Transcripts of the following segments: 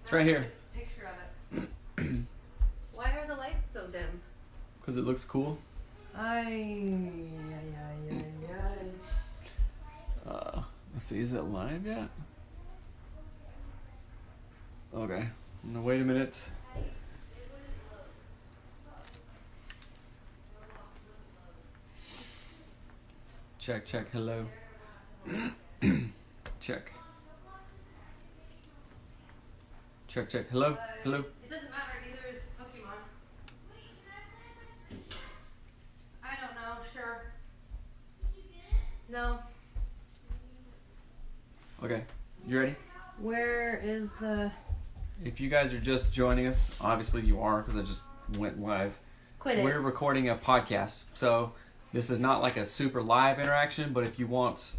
It's right here. Picture of it. Why are the lights so dim? Because it looks cool. Let's see, is it live yet? Okay. Now wait a minute. Check, hello. Check. Check, hello. It doesn't matter, neither is Pokemon. I don't know, sure. No. Okay, you ready? Where is the... If you guys are just joining us, obviously you are because I just went live. Quit it. We're recording a podcast, so this is not like a super live interaction, but if you want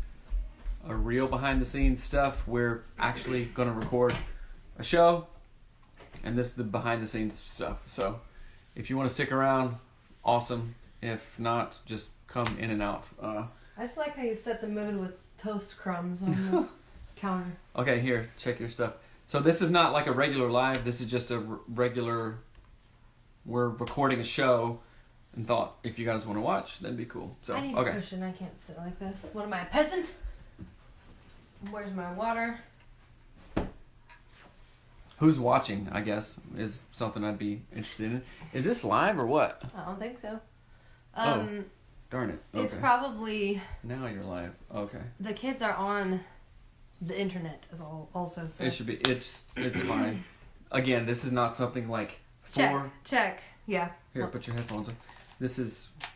a real behind the scenes stuff, we're actually going to record a show, and this is the behind the scenes stuff. So if you want to stick around, awesome. If not, just come in and out. I just like how you set the mood with toast crumbs on the counter. Okay, here, check your stuff. So this is not like a regular live. This is just a regular, we're recording a show and thought if you guys want to watch, that'd be cool. So, I need a cushion. I can't sit like this. What am I, a peasant? Where's my water? Who's watching, I guess, is something I'd be interested in. Is this live or what? I don't think so. Darn it. Okay. It's probably... Now you're live. Okay. The kids are on the internet as also, so... It should be, it's fine. Again, this is not something like for... Check. Yeah. Here, put your headphones on.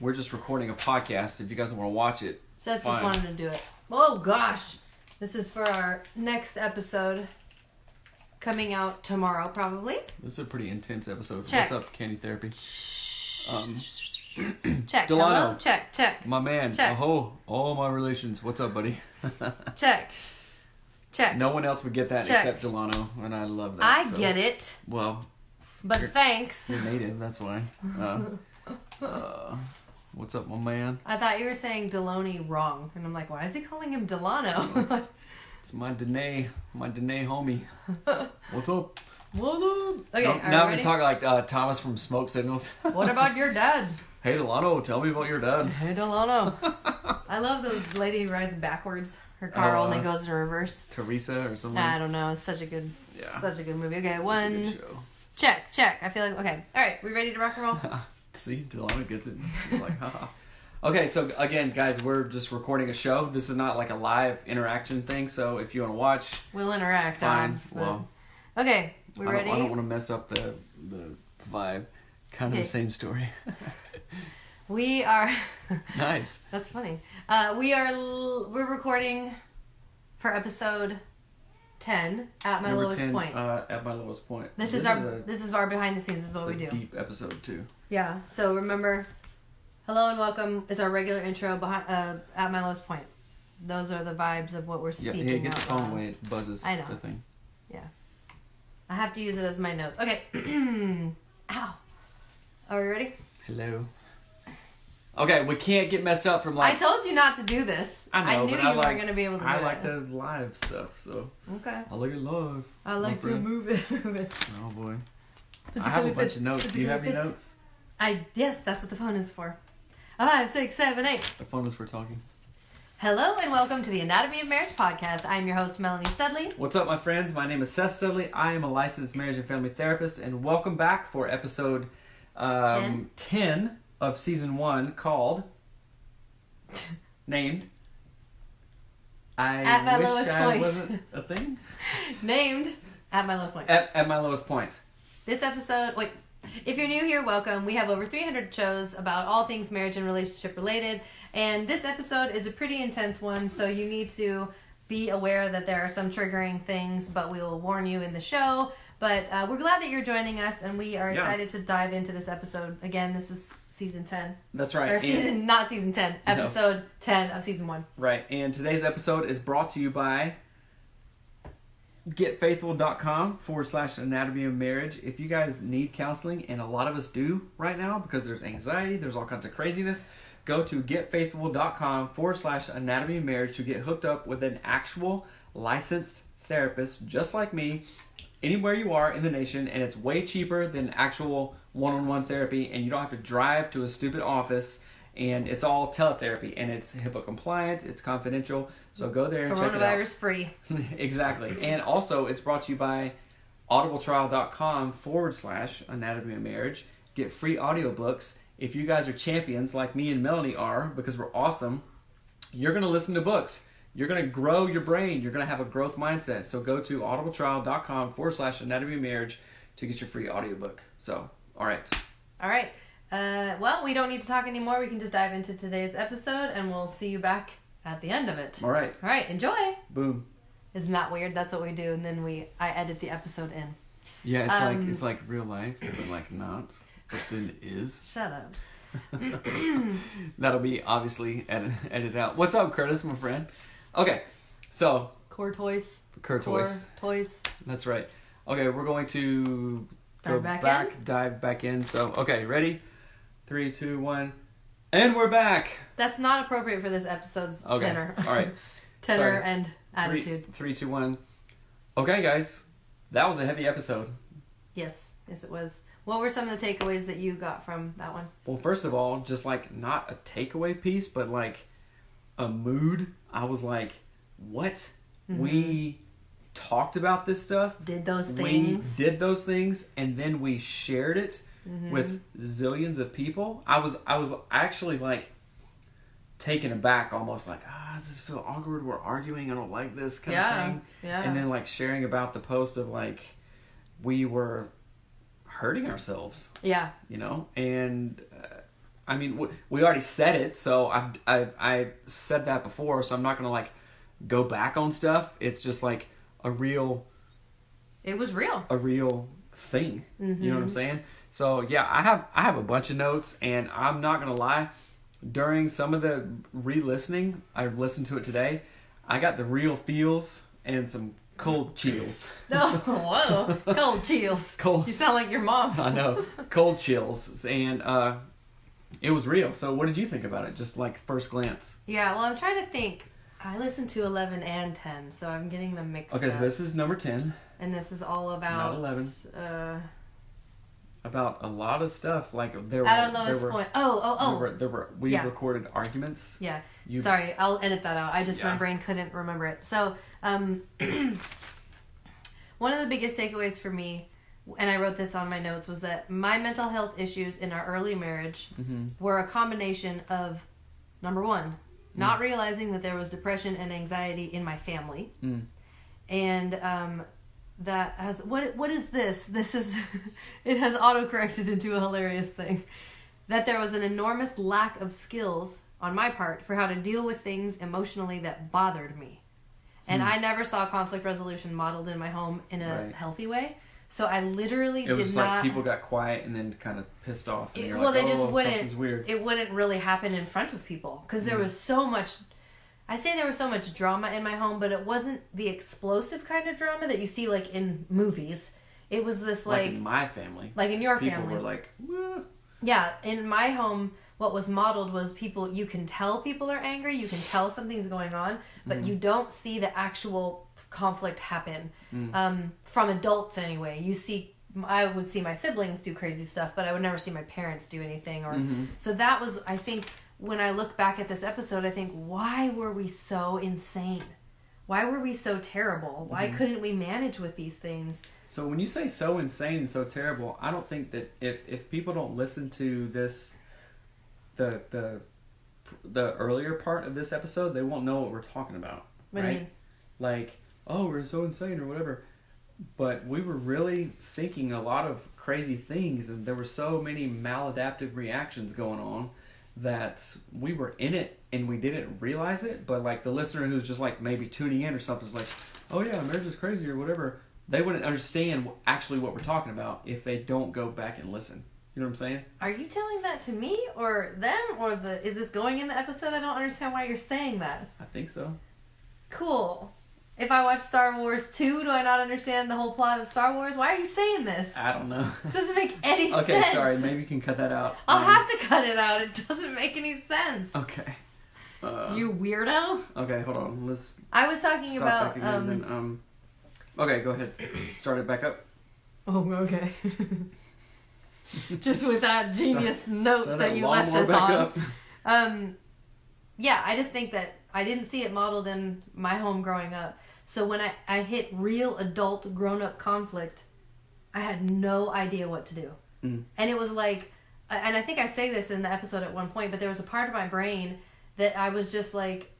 We're just recording a podcast. If you guys want to watch it, Seth fine. just wanted to do it. Oh, gosh. This is for our next episode coming out tomorrow, probably. This is a pretty intense episode. Check. What's up, Candy Therapy? Check. Delano. Hello? Check. My man. Check. All my relations. What's up, buddy? Check. No one else would get that Check. except Delano, and I love that. I get it. Well, But thanks. you're native, that's why. What's up, my man? I thought you were saying Deloney wrong. And I'm like, why is he calling him Delano? It's my Danae homie. What's up? What up? Okay, Now are I'm you gonna ready? talk like Thomas from Smoke Signals. What about your dad? Hey Delano, tell me about your dad. Hey, Delano. I love the lady who rides backwards. Her car only goes in reverse. Teresa or something. I don't know. It's such a good movie. Okay, It's a one. good show. Check. I feel like, okay. All right, we ready to rock and roll? See, Delano gets it. He's like, haha. Okay, so again, guys, we're just recording a show. This is not like a live interaction thing, so if you want to watch, We'll interact, fine. Dobbs, but- Well, Okay, we ready? I don't want to mess up the vibe. Kind of Okay. the same story. We are... Nice. That's funny. We're recording for episode 10 at my Number lowest 10, point. at my lowest point. This is our behind the scenes. This is what we do. Deep episode too. Yeah. So remember, hello and welcome is our regular intro behind at my lowest point. Those are the vibes of what we're Yeah, speaking. hey, get the out phone loud. away. It buzzes. I know. The thing. Yeah. I have to use it as my notes. Okay. Ow. Are we ready? Hello. Okay, we can't get messed up from like. I told you not to do this. I know, knew but you weren't going to be able to do I it. like the live stuff, so Okay. I like it live. I like to move it. Oh boy. I have a bunch of notes. Do you have any notes? Yes, that's what the phone is for. 5, 6, 7, 8. The phone is for talking. Hello and welcome to the Anatomy of Marriage podcast. I'm your host, Melanie Studley. What's up, my friends? My name is Seth Studley. I am a licensed marriage and family therapist, and welcome back for episode 10 of season 1 called named At My wish Lowest I Point. wasn't a thing. Named At My Lowest Point. At my lowest point. This episode, if you're new here, welcome. We have over 300 shows about all things marriage and relationship related. And this episode is a pretty intense one, so you need to be aware that there are some triggering things, but we will warn you in the show. But we're glad that you're joining us, and we are excited to dive into this episode. Again, this is season 10. That's right. Or not season 10, episode 10 of season 1. Right, and today's episode is brought to you by getfaithful.com/anatomy of marriage. If you guys need counseling, and a lot of us do right now because there's anxiety, there's all kinds of craziness, go to getfaithful.com/anatomy of marriage to get hooked up with an actual licensed therapist just like me anywhere you are in the nation, and it's way cheaper than actual one-on-one therapy, and you don't have to drive to a stupid office, and it's all teletherapy, and it's HIPAA compliant, it's confidential, so go there and check it out. Coronavirus free. Exactly. And also, it's brought to you by audibletrial.com/anatomy of marriage. Get free audiobooks. If you guys are champions like me and Melanie are, because we're awesome, you're going to listen to books. You're going to grow your brain. You're going to have a growth mindset. So go to audibletrial.com/anatomy of marriage to get your free audiobook. So, all right. All right. Well, we don't need to talk anymore. We can just dive into today's episode, and we'll see you back at the end of it. All right. All right. Enjoy. Boom. Isn't that weird? That's what we do, and then I edit the episode in. Yeah, it's like real life, but like not. But then it is. Shut up. That'll be obviously edited out. What's up, Curtis, my friend? Okay, so Core toys. Toys. Toys. That's right. Okay, we're going to Dive back in. So, okay, ready? 3, 2, 1, and we're back. That's not appropriate for this episode's tenor. All right. Tenor Sorry. and attitude. 3, 2, 1. Okay, guys, that was a heavy episode. Yes, it was. What were some of the takeaways that you got from that one? Well, first of all, just like not a takeaway piece, but like a mood. I was like, what? Mm-hmm. We talked about this stuff. Did those things. We did those things, and then we shared it with zillions of people. I was actually like taken aback, almost like, does this feel awkward? We're arguing. I don't like this kind of thing. Yeah. And then like sharing about the post of like we were hurting ourselves. Yeah. You know, and I mean, we already said it, so I said that before, so I'm not gonna like go back on stuff. It's just like a real. It was real. A real thing. Mm-hmm. You know what I'm saying? So yeah, I have a bunch of notes, and I'm not gonna lie. During some of the re-listening, I listened to it today. I got the real feels and some cold chills. Oh, whoa. Cold chills. Cold. You sound like your mom. I know. Cold chills. And it was real. So what did you think about it? Just like first glance. Yeah, well, I'm trying to think. I listened to 11 and 10, so I'm getting them mixed up. Okay, so this is number 10. And this is all about... Not 11. About a lot of stuff. Like there were... At a lowest point. We recorded arguments. Yeah. Sorry, I'll edit that out. My brain couldn't remember it. So, one of the biggest takeaways for me, and I wrote this on my notes, was that my mental health issues in our early marriage were a combination of, number one, not realizing that there was depression and anxiety in my family. And that has... What is this? This is... It has auto-corrected into a hilarious thing. That there was an enormous lack of skills on my part for how to deal with things emotionally that bothered me. And I never saw conflict resolution modeled in my home in a healthy way. So I literally It was like people got quiet and then kind of pissed off. And something's weird. It wouldn't really happen in front of people. Because there was so much... I say there was so much drama in my home, but it wasn't the explosive kind of drama that you see like in movies. It was this like... in my family. Like in your people family. People were like... Wah. Yeah, in my home, what was modeled was you can tell people are angry, you can tell something's going on, but you don't see the actual conflict happen. From adults anyway. I would see my siblings do crazy stuff, but I would never see my parents do anything. So that was, I think, when I look back at this episode, I think, why were we so insane? Why were we so terrible? Why couldn't we manage with these things? So when you say so insane and so terrible, I don't think that if people don't listen to this, the earlier part of this episode, they won't know what we're talking about. What do you mean? Like, oh, we're so insane or whatever. But we were really thinking a lot of crazy things, and there were so many maladaptive reactions going on that we were in it and we didn't realize it. But like the listener who's just like maybe tuning in or something is like, oh yeah, marriage is crazy or whatever. They wouldn't understand actually what we're talking about if they don't go back and listen. You know what I'm saying? Are you telling that to me or them or is this going in the episode? I don't understand why you're saying that. I think so. Cool. If I watch Star Wars 2, do I not understand the whole plot of Star Wars? Why are you saying this? I don't know. This doesn't make any sense. Okay, sorry. Maybe you can cut that out. I'll have to cut it out. It doesn't make any sense. Okay. You weirdo. Okay, hold on. Let's. I was talking stop about. back again, then, Okay, go ahead. Start it back up. Oh, okay. Just with that genius note start that you lawnmower left us back on. up. Yeah, I just think that I didn't see it modeled in my home growing up. So when I hit real adult grown-up conflict, I had no idea what to do. And it was like, and I think I say this in the episode at one point, but there was a part of my brain that I was just like,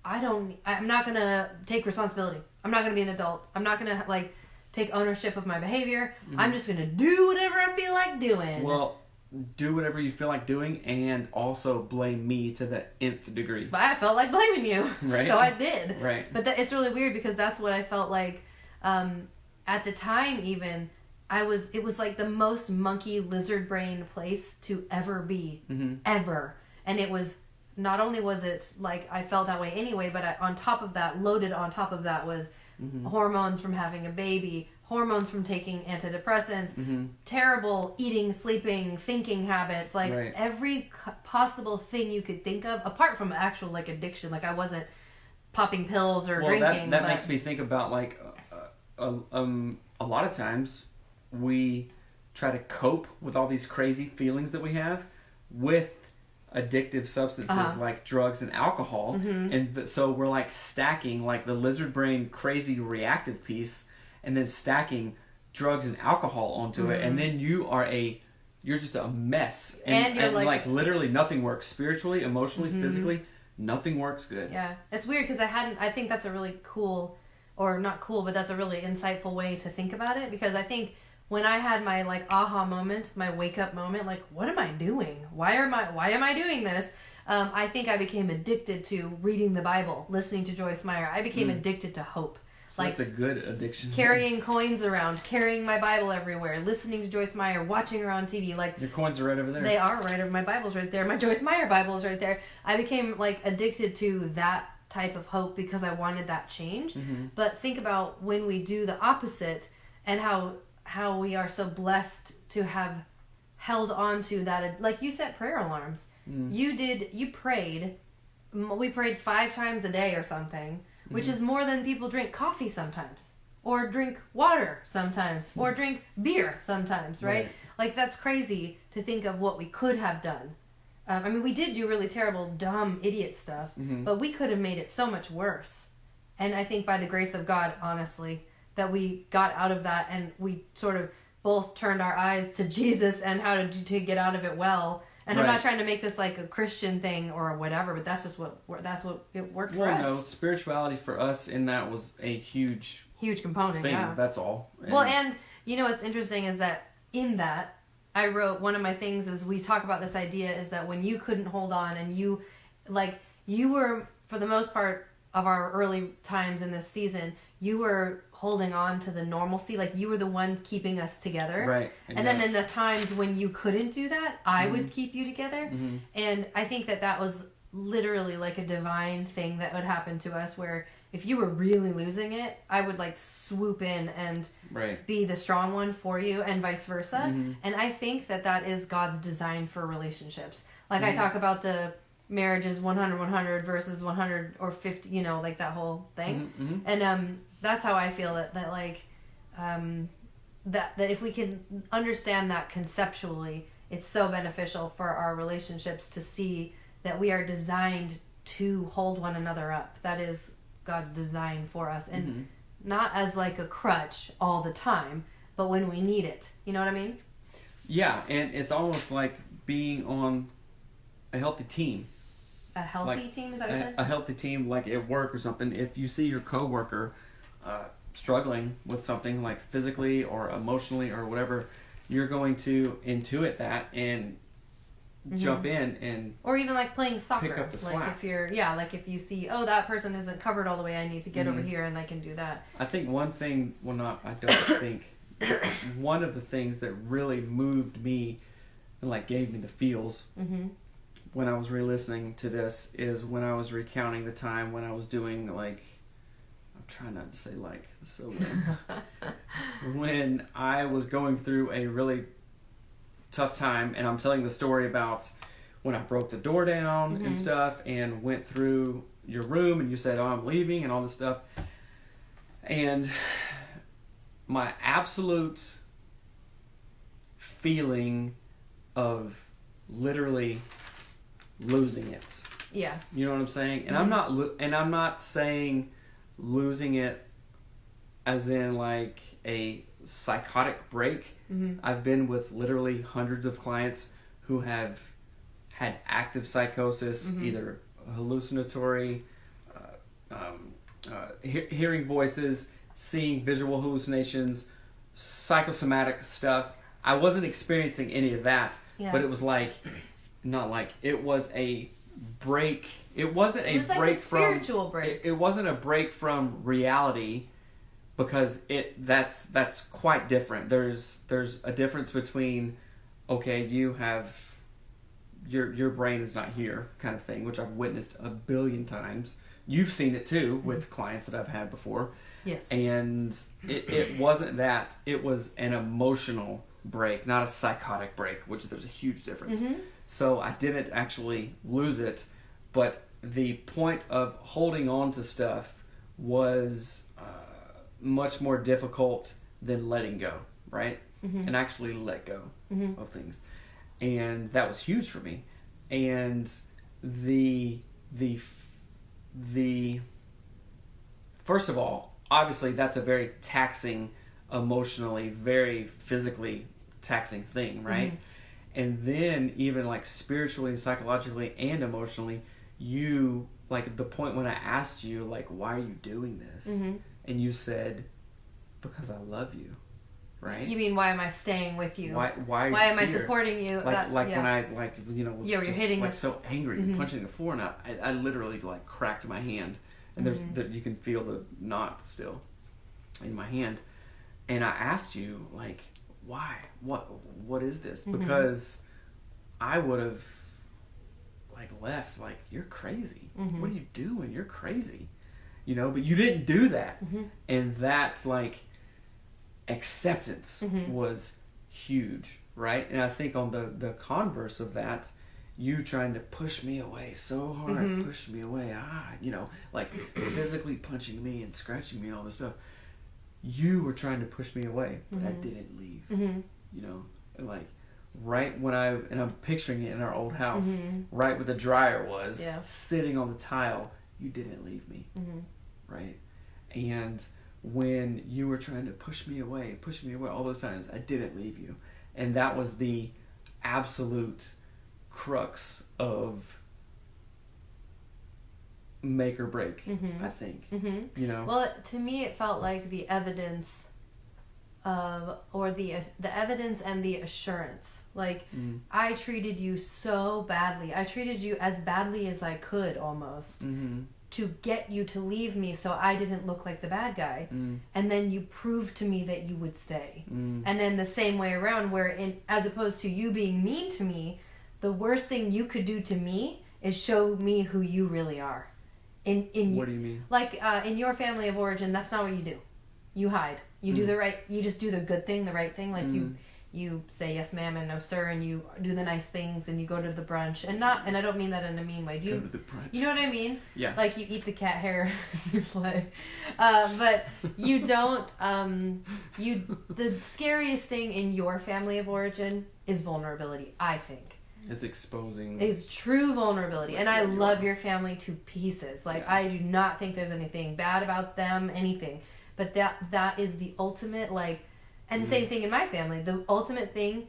I'm not going to take responsibility. I'm not going to be an adult. I'm not going to like take ownership of my behavior. I'm just going to do whatever I feel like doing. Well, do whatever you feel like doing and also blame me to the nth degree. But I felt like blaming you. Right. So I did. Right. But it's really weird because that's what I felt like at the time even. It was like the most monkey lizard brain place to ever be. Ever. And it was, not only was it like I felt that way anyway, but loaded on top of that was hormones from having a baby, hormones from taking antidepressants, terrible eating, sleeping, thinking habits, like every possible thing you could think of, apart from actual like addiction. Like I wasn't popping pills or drinking. That makes me think about like a lot of times we try to cope with all these crazy feelings that we have with addictive substances like drugs and alcohol, and so we're like stacking like the lizard brain crazy reactive piece and then stacking drugs and alcohol onto it, and then you're just a mess, and you're like literally nothing works spiritually, emotionally, physically. Nothing works good. Yeah, it's weird because I think that's a really cool, or not cool, but that's a really insightful way to think about it, because I think when I had my like aha moment, my wake up moment, like what am I doing? Why am I doing this? I think I became addicted to reading the Bible, listening to Joyce Meyer. I became addicted to hope. So like, that's a good addiction. Carrying coins around, carrying my Bible everywhere, listening to Joyce Meyer, watching her on TV. Like your coins are right over there. They are right over. My Bible's right there. My Joyce Meyer Bible is right there. I became like addicted to that type of hope because I wanted that change. But think about when we do the opposite and how we are so blessed to have held on to that. Like you set prayer alarms. You prayed. We prayed 5 times a day or something, which is more than people drink coffee sometimes, or drink water sometimes, or drink beer sometimes, right? Like that's crazy to think of what we could have done. I mean, we did do really terrible, dumb, idiot stuff, but we could have made it so much worse. And I think by the grace of God, honestly, that we got out of that, and we sort of both turned our eyes to Jesus and how to get out of it well. And I'm not trying to make this like a Christian thing or whatever, but that's what it worked for us. No, spirituality for us in that was a huge component thing. Yeah, that's all. And you know what's interesting is that in that I wrote, one of my things is we talk about this idea is that when you couldn't hold on and you were, for the most part of our early times in this season, you were holding on to the normalcy, like you were the ones keeping us together. Right. And then in the times when you couldn't do that, I would keep you together. And I think that was literally like a divine thing that would happen to us, where if you were really losing it, I would like swoop in and be the strong one for you, and vice versa. And I think that is God's design for relationships. Like I talk about the marriages 100-100 versus 100 or 50, you know, like that whole thing. And that's how I feel that like that if we can understand that conceptually, it's so beneficial for our relationships to see that we are designed to hold one another up. That is God's design for us, and not as like a crutch all the time, but when we need it. You know what I mean? Yeah, and it's almost like being on a healthy team. A healthy team, is that what you said? A healthy team, like at work or something. If you see your coworker struggling with something, like physically or emotionally or whatever, you're going to intuit that and jump in and, or even like playing soccer, pick up the slack. Like if you're like if you see, oh, that person isn't covered all the way, I need to get over here and I can do that. I think one thing, one of the things that really moved me and like gave me the feels when I was re-listening to this is when I was recounting the time when I was doing like, I'm trying not to say like, so when I was going through a really tough time, and I'm telling the story about when I broke the door down and stuff, and went through your room, and you said, oh, I'm leaving, and all this stuff. And my absolute feeling of literally losing it. Yeah. You know what I'm saying? And I'm not saying losing it as in like a psychotic break. I've been with literally hundreds of clients who have had active psychosis, either hallucinatory, hearing voices, seeing visual hallucinations, psychosomatic stuff. I wasn't experiencing any of that, but it was like, not like, it was a break. It wasn't a break like a from spiritual break. It wasn't a break from reality, because that's quite different. There's a difference between, okay, you have your brain is not here kind of thing, which I've witnessed a billion times. You've seen it too with clients that I've had before. Yes. And it wasn't that. It was an emotional break, not a psychotic break, which there's a huge difference. So I didn't actually lose it, but the point of holding on to stuff was much more difficult than letting go, right? And actually let go of things. And that was huge for me. And the first of all, obviously that's a very taxing, emotionally, very physically taxing thing, right? And then even like spiritually, psychologically, and emotionally, you, like the point when I asked you, like, why are you doing this? And you said, because I love you, right? You mean, why am I staying with you? Why Why am I here? supporting you? When I was you're just hitting like the... so angry and punching the floor, and I literally like cracked my hand, and there's you can feel the knot still in my hand, and I asked you, like, why? What is this? Because I would have like left, like, you're crazy. What are you doing? You're crazy. You know, but you didn't do that. And that, like, acceptance was huge, right? And I think on the converse of that, you trying to push me away so hard, push me away, you know, like physically punching me and scratching me and all this stuff. You were trying to push me away, but I didn't leave. You know, and like right when I'm picturing it in our old house, right where the dryer was, sitting on the tile, you didn't leave me, right? And when you were trying to push me away all those times, I didn't leave you. And that was the absolute crux of make or break, I think. You know? Well, to me, it felt like the evidence or the evidence and the assurance. Like, I treated you so badly. I treated you as badly as I could, almost, to get you to leave me so I didn't look like the bad guy. And then you proved to me that you would stay. And then the same way around, where as opposed to you being mean to me, the worst thing you could do to me is show me who you really are. What do you mean? Like, in your family of origin, that's not what you do. You hide. You do you just do the good thing, the right thing. Like, you say yes ma'am and no sir, and you do the nice things, and you go to the brunch, and I don't mean that in a mean way. Go to the brunch. You know what I mean? Yeah. Like, you eat the cat hair souffle. But you don't, the scariest thing in your family of origin is vulnerability, I think. It's exposing. It's true vulnerability. And I love your family to pieces. Like, I do not think there's anything bad about them, anything. But that is the ultimate, like, and the same thing in my family. The ultimate thing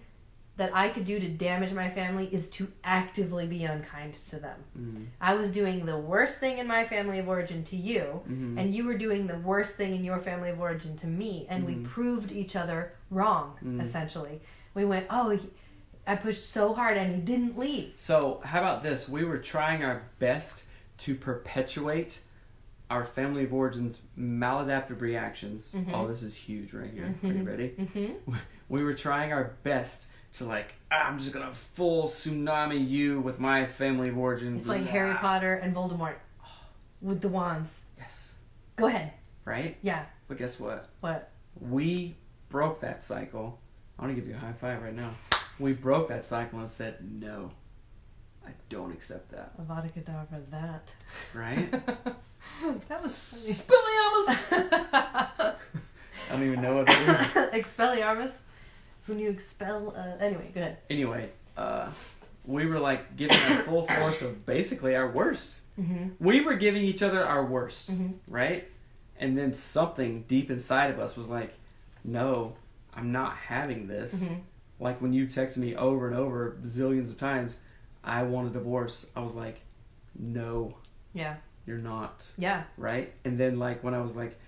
that I could do to damage my family is to actively be unkind to them. I was doing the worst thing in my family of origin to you, and you were doing the worst thing in your family of origin to me, and we proved each other wrong, essentially. We went, I pushed so hard and he didn't leave. So how about this? We were trying our best to perpetuate our family of origins maladaptive reactions. Oh, this is huge right here. Are you ready? We were trying our best to, like, I'm just gonna full tsunami you with my family of origins. It's like Harry Potter and Voldemort with the wands. Yes. Go ahead. Right? Yeah. But guess what? What? We broke that cycle. I want to give you a high five right now. We broke that cycle and said, no, I don't accept that. Avada Kedavra, that. Right? That was funny. I don't even know what that is. Expelliarmus. It's when you expel. Anyway, go ahead. Anyway, we were like giving our full force of basically our worst. Mm-hmm. We were giving each other our worst, Mm-hmm. right? And then something deep inside of us was like, no, I'm not having this. Mm-hmm. Like when you texted me over and over zillions of times, I want a divorce. I was like, no, Yeah. you're not. Yeah. Right? And then like when I was like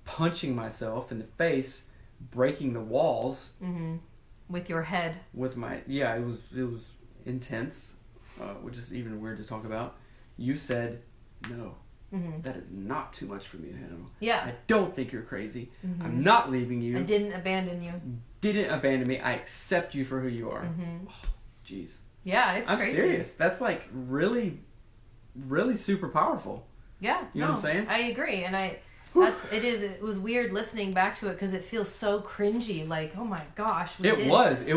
punching myself in the face, breaking the walls Mm-hmm. With your head. with my, it was intense, which is even weird to talk about. You said, no, Mm-hmm. that is not too much for me to handle. Yeah. I don't think you're crazy. Mm-hmm. I'm not leaving you. I didn't abandon you. Didn't abandon me. I accept you for who you are. Mm-hmm. Oh, jeez. Yeah, it's I'm crazy. serious. That's like really, really super powerful. Yeah. You know what I'm saying? I agree. And it was weird listening back to it because it feels so cringy. Like, oh my gosh. It was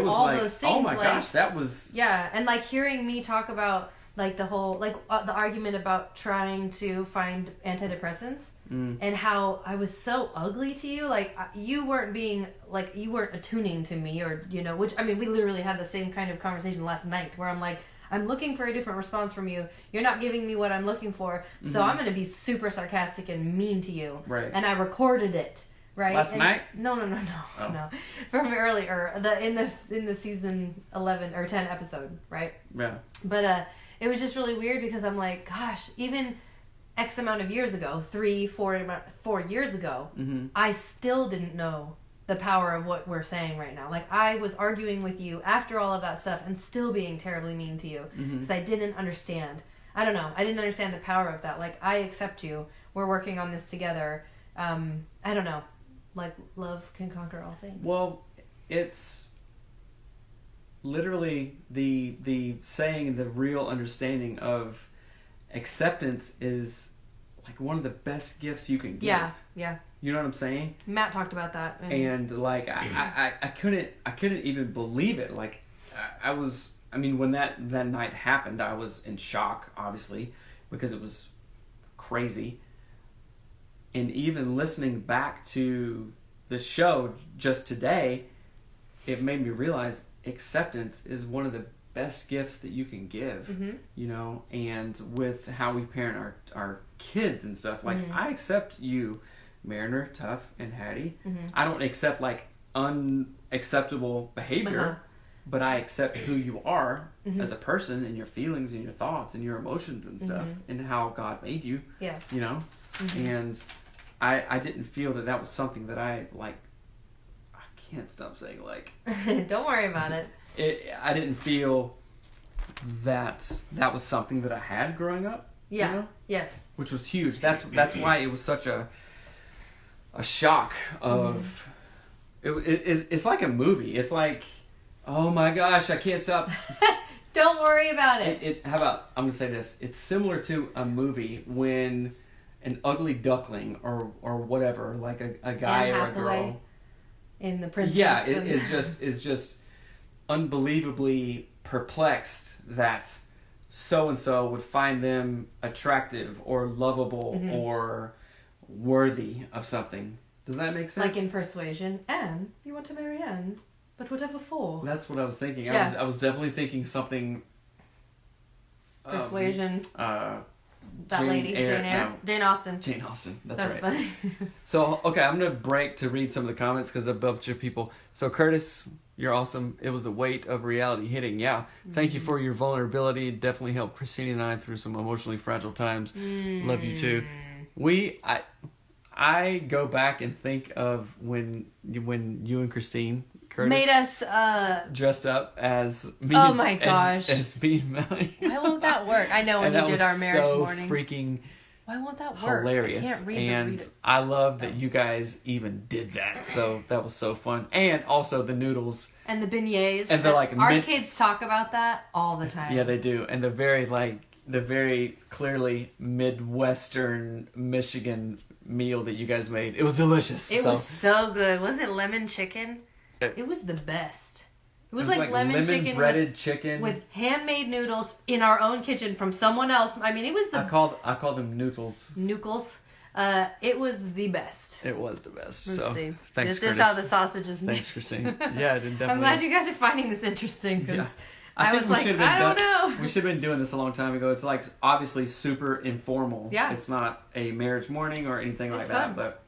all like, those things, oh my like, gosh, that was... Yeah, and like hearing me talk about like the whole the argument about trying to find antidepressants and how I was so ugly to you, like you weren't attuning to me, or which I mean we literally had the same kind of conversation last night where I'm like, I'm looking for a different response from you. You're not giving me what I'm looking for, so I'm going to be super sarcastic and mean to you. Right. And I recorded it. Right. Last night? No. Oh. No. From earlier, in the season 11 or 10 episode, right? Yeah. But it was just really weird because I'm like, gosh, even X amount of years ago, 4 years ago, Mm-hmm. I still didn't know the power of what we're saying right now. Like, I was arguing with you after all of that stuff and still being terribly mean to you because I didn't understand. I don't know. I didn't understand the power of that. Like, I accept you. We're working on this together. I don't know. Like, love can conquer all things. Well, it's literally the saying, the real understanding of acceptance is like one of the best gifts you can give. Yeah. You know what I'm saying? Matt talked about that. And like I couldn't even believe it. Like when that night happened, I was in shock, obviously, because it was crazy. And even listening back to the show just today, it made me realize acceptance is one of the best gifts that you can give. And with how we parent our kids and stuff, like I accept you, Mariner, Tough, and Hattie. I don't accept like unacceptable behavior, but I accept who you are as a person, and your feelings and your thoughts and your emotions and stuff, and how God made you. Yeah. And I didn't feel that was something that I can't stop saying like. Don't worry about it. I didn't feel that was something that I had growing up. Yeah. Yes. Which was huge. That's why it was such a shock of. It's like a movie. It's like, oh my gosh, I can't stop. Don't worry about it. How about, I'm gonna say this. It's similar to a movie when an ugly duckling or whatever, like a guy Anne or a Hathaway girl. In The Princess. Yeah, it's just unbelievably perplexed that so and so would find them attractive or lovable or worthy of something. Does that make sense? Like in Persuasion. Anne, you want to marry Anne, but whatever for. That's what I was thinking. Yeah. I was definitely thinking something. Persuasion. That Jane lady, Eyre- Jane Eyre, no. Jane Austen. Jane Austen. That's right. funny. So, okay, I'm going to break to read some of the comments because a bunch of people. So, Curtis, you're awesome. It was the weight of reality hitting. Yeah. Thank you for your vulnerability. It definitely helped Christine and I through some emotionally fragile times. Love you too. I go back and think of when you and Christine, Curtis, Made us, dressed up as me. Oh my gosh. As me and Melanie. why won't that work? I know when And you that did our was marriage so morning. freaking Why won't that work? hilarious. I can't read and it. I love that you guys even did that. So that was so fun. And also the noodles. And the beignets. And the, like, our mint- kids talk about that all the time. Yeah, they do. And the very clearly Midwestern Michigan meal that you guys made. It was delicious. It was so good. Wasn't it lemon chicken? It was the best. It was like lemon chicken breaded chicken with handmade noodles in our own kitchen from someone else. I mean, it was the I call them noodles. noodles. It was the best. It was the best. Let's so see. thanks, This is how the sausage is made. Thanks, Christine. Yeah, it definitely. I'm glad you guys are finding this interesting because Yeah. I think was we like, should have I don't know. We should have been doing this a long time ago. It's like obviously super informal. Yeah. It's not a marriage morning or anything like It's that, fun. but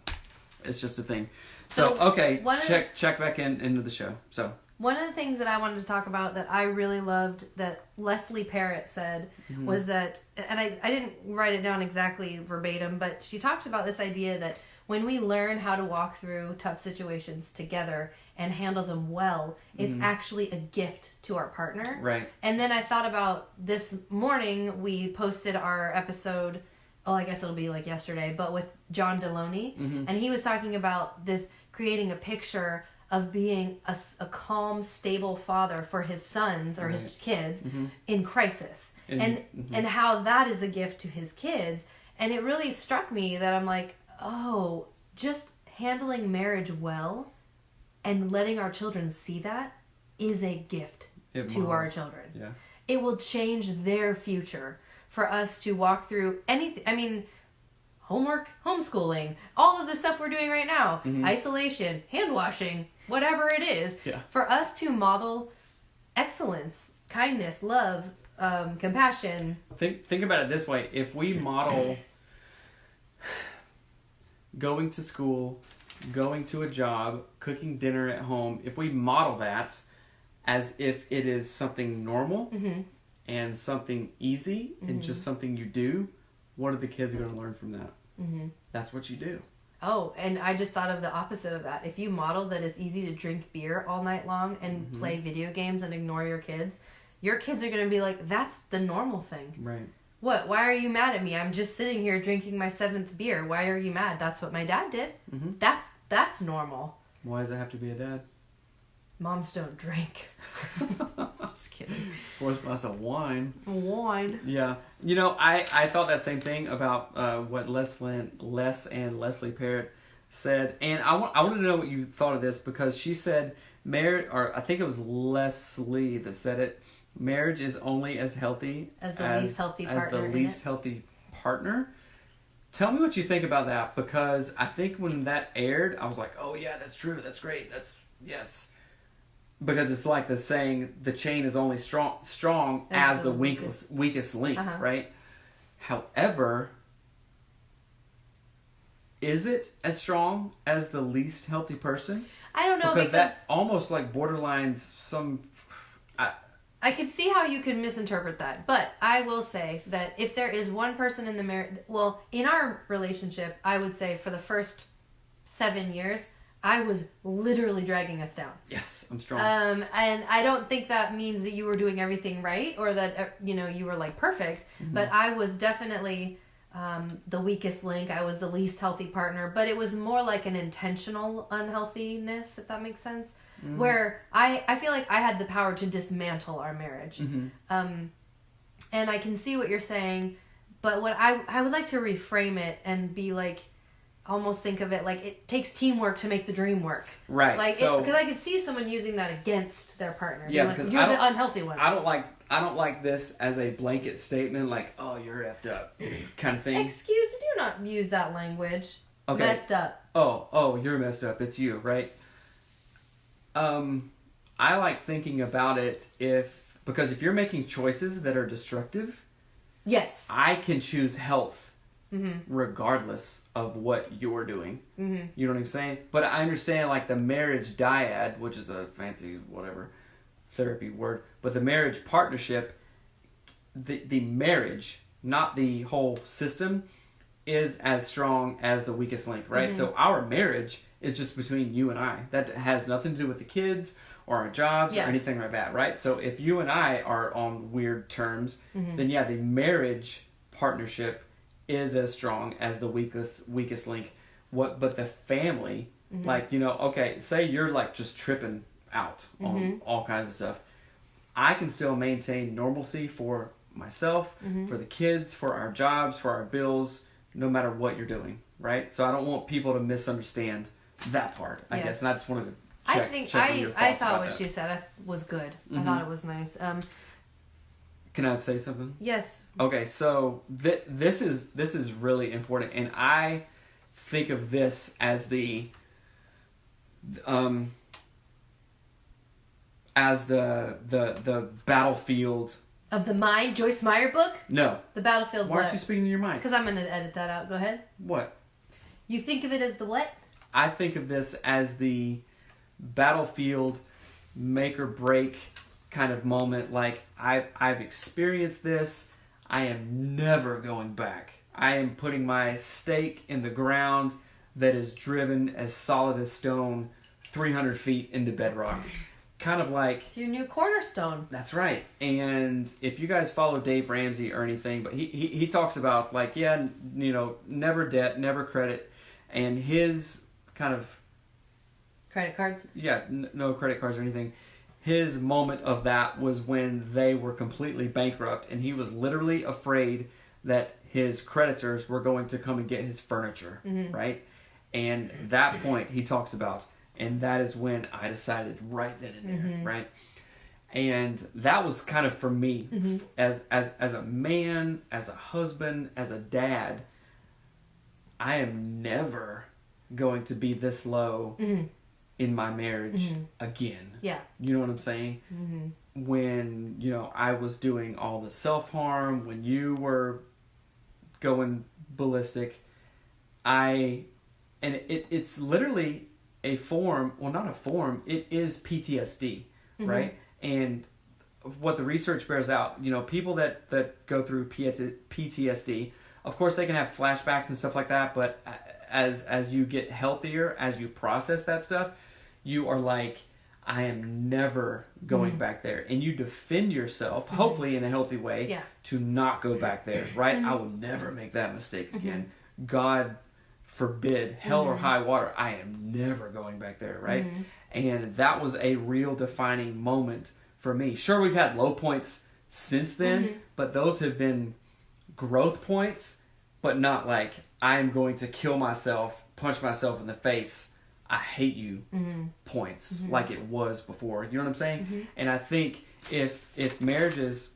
it's just a thing. So, So okay, one of check back into the show. So One of the things that I wanted to talk about that I really loved that Leslie Parrott said was that, and I didn't write it down exactly verbatim, but she talked about this idea that when we learn how to walk through tough situations together and handle them well, it's actually a gift to our partner. right. And then I thought about this morning, we posted our episode, oh, I guess it'll be like yesterday, but with John Deloney. And he was talking about this creating a picture of being a calm, stable father for his sons or his kids in crisis. And how that is a gift to his kids. And it really struck me that I'm like, oh, just handling marriage well and letting our children see that is a gift to our children. Yeah. It will change their future for us to walk through anything. I mean, homework, homeschooling, all of the stuff we're doing right now, isolation, hand washing, whatever it is, for us to model excellence, kindness, love, compassion. Think about it this way: if we model going to school, going to a job, cooking dinner at home, if we model that as if it is something normal and something easy and just something you do, what are the kids going to learn from that? That's what you do. Oh, and I just thought of the opposite of that. If you model that it's easy to drink beer all night long and play video games and ignore your kids are going to be like, that's the normal thing. Right. What? Why are you mad at me? I'm just sitting here drinking my 7th beer. Why are you mad? That's what my dad did. That's normal. Why does it have to be a dad? Moms don't drink. Just kidding. 4th glass of wine. Wine. Yeah. You know, I thought that same thing about what Les and Leslie Parrott said. And I want to know what you thought of this, because she said marriage, or I think it was Leslie that said it, marriage is only as healthy as the least healthy partner. Tell me what you think about that, because I think when that aired, I was like, oh yeah, that's true. That's great. Yes. Because it's like the saying, the chain is only strong as the weakest link, right? However, is it as strong as the least healthy person? I don't know, because that almost like borderlines some... I could see how you could misinterpret that, but I will say that if there is one person in the marriage... Well, in our relationship, I would say for the first 7 years... I was literally dragging us down. Yes, I'm strong. And I don't think that means that you were doing everything right or that, you were like perfect. But I was definitely the weakest link. I was the least healthy partner. But it was more like an intentional unhealthiness, if that makes sense. Where I feel like I had the power to dismantle our marriage. And I can see what you're saying. But what I would like to reframe it and be like, almost think of it like it takes teamwork to make the dream work. Right. Like, because I could see someone using that against their partner. Yeah, like, because you're the unhealthy one. I don't like this as a blanket statement, like, oh, you're effed up, kind of thing. Excuse me, do not use that language. Okay. Messed up. Oh, you're messed up. It's you, right? I like thinking about it because if you're making choices that are destructive, yes, I can choose health. Regardless of what you're doing. You know what I'm saying? But I understand like the marriage dyad, which is a fancy whatever therapy word, but the marriage partnership, the marriage, not the whole system, is as strong as the weakest link, right? So our marriage is just between you and I. That has nothing to do with the kids or our jobs or anything like that, right? So if you and I are on weird terms, then yeah, the marriage partnership is as strong as the weakest link. But the family, like, okay, say you're like just tripping out on all kinds of stuff. I can still maintain normalcy for myself, for the kids, for our jobs, for our bills, no matter what you're doing, right? So I don't want people to misunderstand that part, I guess. And I just wanted to I thought what she said was good. I thought it was nice. Can I say something? Yes. Okay, so this is really important, and I think of this as the battlefield Of the mind, Joyce Meyer book? No. The battlefield Why aren't you speaking in your mind? Because I'm going to edit that out. Go ahead. What? You think of it as the what? I think of this as the battlefield make or break kind of moment. Like, I've experienced this. I am never going back. I am putting my stake in the ground that is driven as solid as stone 300 feet into bedrock. Kind of like... It's your new cornerstone. That's right. And if you guys follow Dave Ramsey or anything, but he talks about, like, yeah, you know, never debt, never credit. And his kind of... Credit cards? Yeah, no credit cards or anything. His moment of that was when they were completely bankrupt, and he was literally afraid that his creditors were going to come and get his furniture, right? And that point he talks about, and that is when I decided right then and there, right? And that was kind of for me, as a man, as a husband, as a dad, I am never going to be this low in my marriage again. Yeah. You know what I'm saying? When, you know, I was doing all the self-harm, when you were going ballistic, it's literally a form, well, not a form, it is PTSD, right? And what the research bears out, you know, people that go through PTSD, of course they can have flashbacks and stuff like that, but as you get healthier, as you process that stuff, you are like, I am never going back there. And you defend yourself, hopefully in a healthy way, to not go back there, right? I will never make that mistake again. God forbid, hell or high water, I am never going back there, right? And that was a real defining moment for me. Sure, we've had low points since then, but those have been growth points, but not like, I'm going to kill myself, punch myself in the face, I hate you points like it was before. You know what I'm saying? And I think if marriages,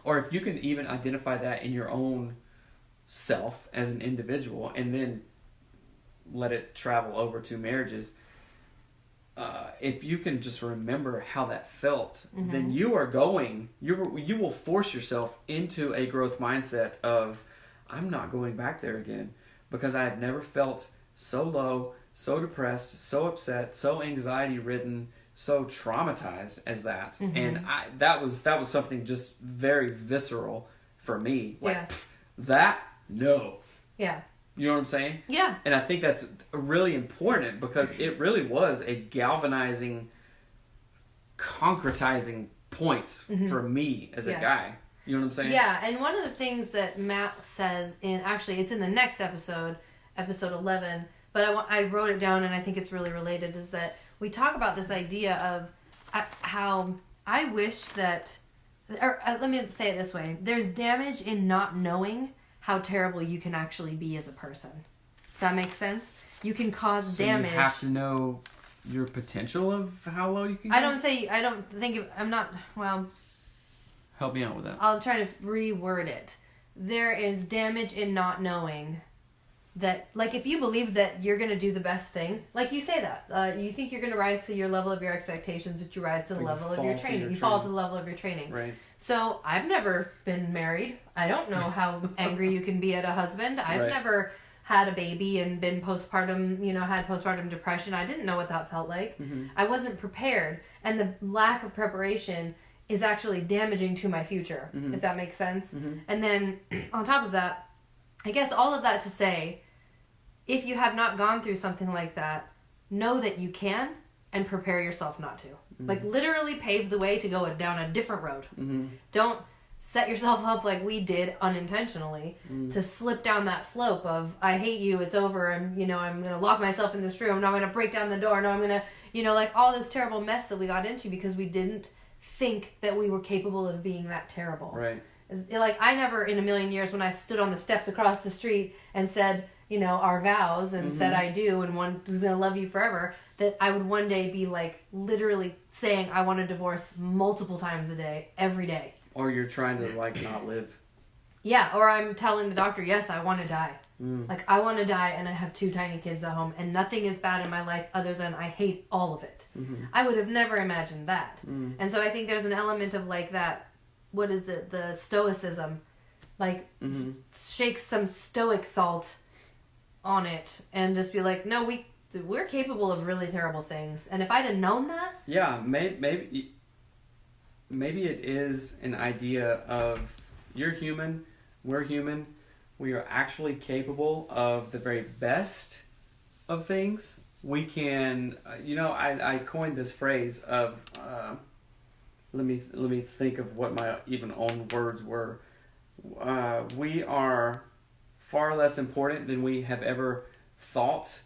or if you can even identify that in your own self as an individual and then let it travel over to marriages, if you can just remember how that felt, then you will force yourself into a growth mindset of, I'm not going back there again, because I have never felt so low, so depressed, so upset, so anxiety ridden, so traumatized as that. And that was something just very visceral for me. Like, no. Yeah. You know what I'm saying? Yeah. And I think that's really important, because it really was a galvanizing, concretizing point for me as a guy. You know what I'm saying? Yeah, and one of the things that Matt says it's in the next episode 11, but I wrote it down and I think it's really related, is that we talk about this idea of how I wish that, or let me say it this way, there's damage in not knowing how terrible you can actually be as a person. Does that make sense? You can cause damage. You have to know your potential of how low you can get? Help me out with that. I'll try to reword it. There is damage in not knowing that, like, if you believe that you're going to do the best thing, like you say that, you think you're going to rise to your level of your expectations, but you rise to the level of your training. You fall to the level of your training. Right. So I've never been married. I don't know how angry you can be at a husband. I've never had a baby and been postpartum, had postpartum depression. I didn't know what that felt like. I wasn't prepared. And the lack of preparation is actually damaging to my future, if that makes sense. And then on top of that, I guess all of that to say, if you have not gone through something like that, know that you can and prepare yourself not to. Like, literally pave the way to go down a different road. Don't set yourself up like we did unintentionally to slip down that slope of, I hate you, it's over, I'm going to lock myself in this room, now I'm going to break down the door, now I'm going to, like all this terrible mess that we got into because we didn't think that we were capable of being that terrible. Right. Like, I never in a million years, when I stood on the steps across the street and said, our vows and said I do and one who's going to love you forever, that I would one day be like literally saying I want a divorce multiple times a day, every day. Or you're trying to like not live. Yeah, or I'm telling the doctor, yes, I want to die. Like, I want to die and I have 2 tiny kids at home and nothing is bad in my life other than I hate all of it. I would have never imagined that. And so I think there's an element of like that, what is it, the stoicism, like shake some stoic salt on it and just be like, no, we're capable of really terrible things. And if I'd have known that, yeah, maybe it is an idea of you're human, we're human, we are actually capable of the very best of things. We can, I coined this phrase of, let me think of what my even own words were. We are far less important than we have ever thought,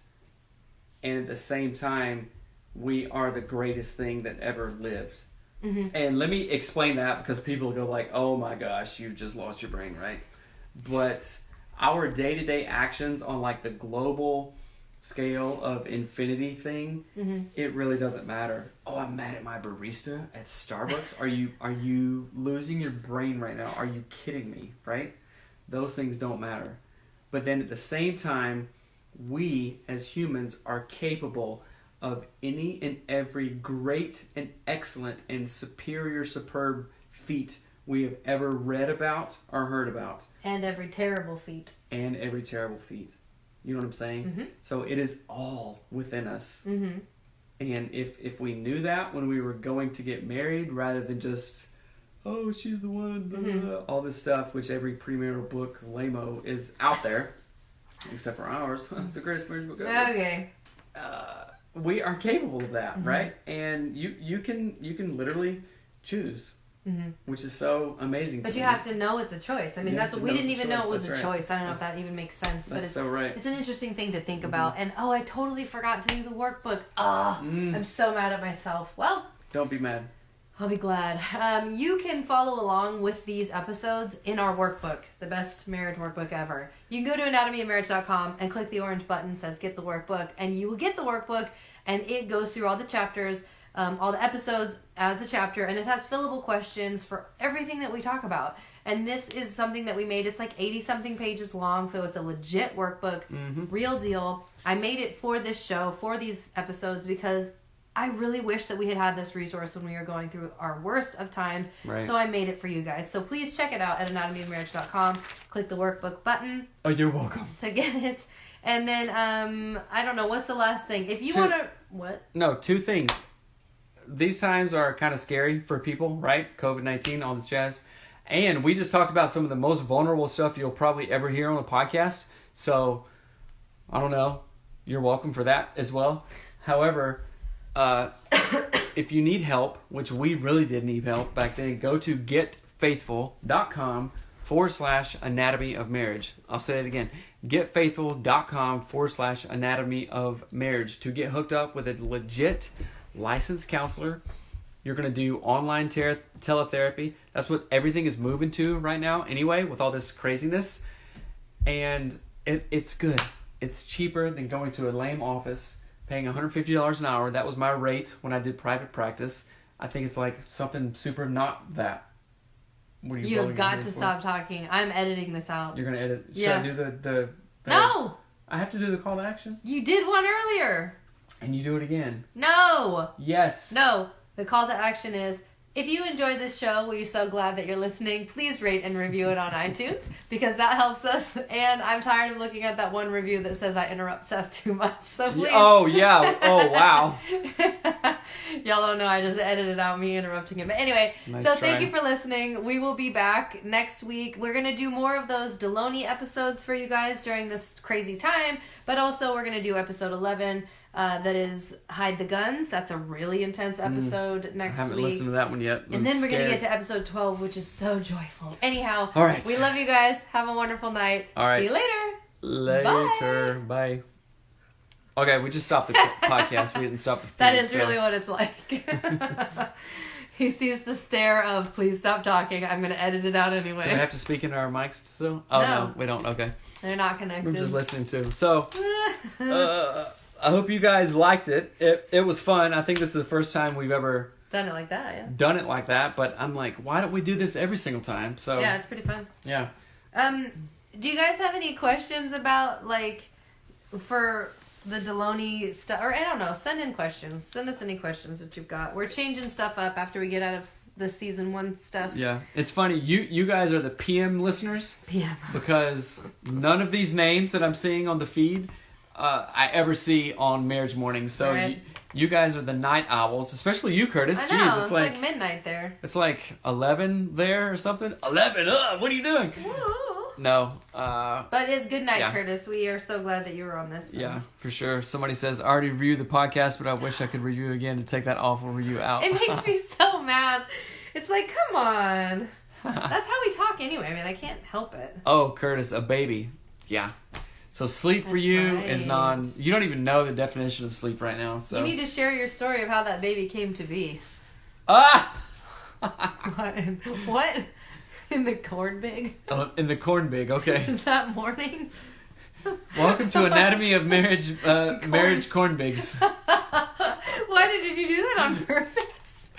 and at the same time, we are the greatest thing that ever lived. And let me explain that, because people go like, oh my gosh, you just lost your brain, right? But our day-to-day actions on like the global scale of infinity thing, it really doesn't matter. Oh, I'm mad at my barista at Starbucks. Are you losing your brain right now? Are you kidding me? Right? Those things don't matter. But then at the same time, we as humans are capable of any and every great and excellent and superior, superb feat we have ever read about or heard about. And every terrible feat. And every terrible feat. You know what I'm saying? So it is all within us. And if we knew that when we were going to get married, rather than just, oh, she's the one, blah, blah, blah, all this stuff, which every premarital book, lame-o, is out there, except for ours, the greatest marriage book ever. Okay. We are capable of that, right? And you can literally choose. Which is so amazing. But you have to know it's a choice. I mean, that's what we didn't even know it was a choice. I don't know if that even makes sense, but it's so right. It's an interesting thing to think about. And I totally forgot to do the workbook. I'm so mad at myself. Well, don't be mad. I'll be glad. You can follow along with these episodes in our workbook, the best marriage workbook ever. You can go to anatomyofmarriage.com and click the orange button that says get the workbook, and you will get the workbook, and it goes through all the chapters, all the episodes as a chapter, and it has fillable questions for everything that we talk about. And this is something that we made. It's like 80 something pages long, so it's a legit workbook, real deal. I made it for this show, for these episodes, because I really wish that we had this resource when we were going through our worst of times. Right. So I made it for you guys. So please check it out at anatomyofmarriage.com. Click the workbook button. Oh, you're welcome. To get it. And then, I don't know, what's the last thing? If you want to... What? No, 2 things. These times are kind of scary for people, right? COVID-19, all this jazz. And we just talked about some of the most vulnerable stuff you'll probably ever hear on a podcast. So, I don't know. You're welcome for that as well. However, if you need help, which we really did need help back then, go to getfaithful.com/anatomy of marriage. I'll say it again. getfaithful.com/anatomy of marriage to get hooked up with a legit licensed counselor. You're going to do online teletherapy. That's what everything is moving to right now anyway, with all this craziness. And it's good. It's cheaper than going to a lame office, paying $150 an hour. That was my rate when I did private practice. I think it's like something super not that. What are you have got to stop talking. I'm editing this out. You're going to edit. Should I do the No! I have to do the call to action? You did one earlier. And you do it again. No. Yes. No. The call to action is, if you enjoyed this show, we're so glad that you're listening, please rate and review it on iTunes, because that helps us. And I'm tired of looking at that one review that says I interrupt Seth too much. So please. Oh, yeah. Oh, wow. Y'all don't know, I just edited out me interrupting him. But anyway, thank you for listening. We will be back next week. We're going to do more of those Deloney episodes for you guys during this crazy time. But also, we're going to do episode 11. That is Hide the Guns. That's a really intense episode next week. I haven't listened to that one yet. And then we're going to get to episode 12, which is so joyful. Anyhow, all right. We love you guys. Have a wonderful night. All right. See you later. Later. Bye. Okay, we just stopped the podcast. We didn't stop the feed. That is really what it's like. He sees the stare of, please stop talking. I'm going to edit it out anyway. Do we have to speak into our mics still? Oh, no we don't. Okay. They're not connected. We're just listening to. So, I hope you guys liked it. It was fun. I think this is the first time we've ever done it like that, yeah. Done it like that, but I'm like, why don't we do this every single time? So yeah, it's pretty fun. Yeah. Do you guys have any questions about, like, for the Deloney stuff? Or, I don't know, send in questions. Send us any questions that you've got. We're changing stuff up after we get out of the season 1 stuff. Yeah. It's funny. You guys are the PM listeners. PM. Because none of these names that I'm seeing on the feed I ever see on Marriage Morning. So Right. you guys are the night owls, especially you, Curtis. I know, Jeez, it's like midnight there. it's like 11 there or something. 11. What are you doing? Woo. No. But it's good night, Yeah. Curtis. We are so glad that you were on this. Yeah, for sure. Somebody says, I already reviewed the podcast, but I wish I could review again to take that awful review out. It makes me so mad. It's like, come on. That's how we talk anyway. I mean, I can't help it. Oh, Curtis, a baby. Yeah. So sleep for That's you right. is you don't even know the definition of sleep right now. So You need to share your story of how that baby came to be. Ah! What? In the corn big? Oh, in the corn big, okay. Is that morning? Welcome to Anatomy of Marriage, Marriage Corn Bigs. Why did you do that on purpose?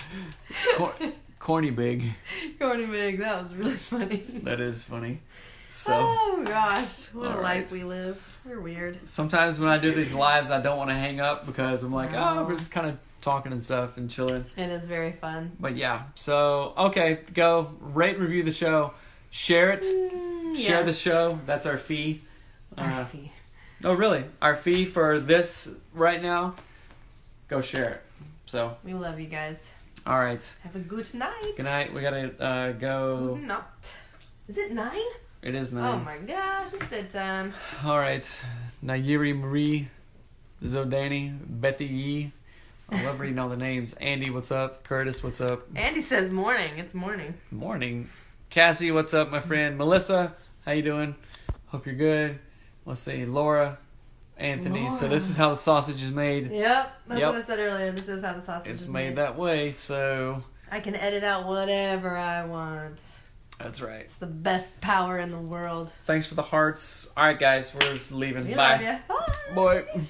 Corny big. Corny big, that was really funny. That is funny. So Oh gosh, what a All life right. we live. We're weird. sometimes when I do these lives, I don't want to hang up because I'm like, No. we're just kind of talking and stuff and chilling. It is very fun. But yeah, so okay, go rate, review the show, share it, share the show. That's our fee. Murphy. Oh, really? Our fee for this right now? Go share it. So, We love you guys. all right. Have a good night. Good night. We gotta go. Good night. Is it 9? It is Oh 9. my gosh, it's bedtime. All right. Nayiri Marie, Zodani, Bethy Yee. I love reading all the names. Andy, what's up? Curtis, what's up? Andy says morning. It's morning. Morning. Cassie, what's up, my friend? Melissa, how you doing? Hope you're good. Let's see. Laura, Anthony. So this is how the sausage is made. Yep, that's Yep. what I said earlier. This is how the sausage It's is made that way, so I can edit out whatever I want. that's right. It's the best power in the world. Thanks for the hearts. All right, guys, we're leaving. We Bye. love you. Bye. Bye.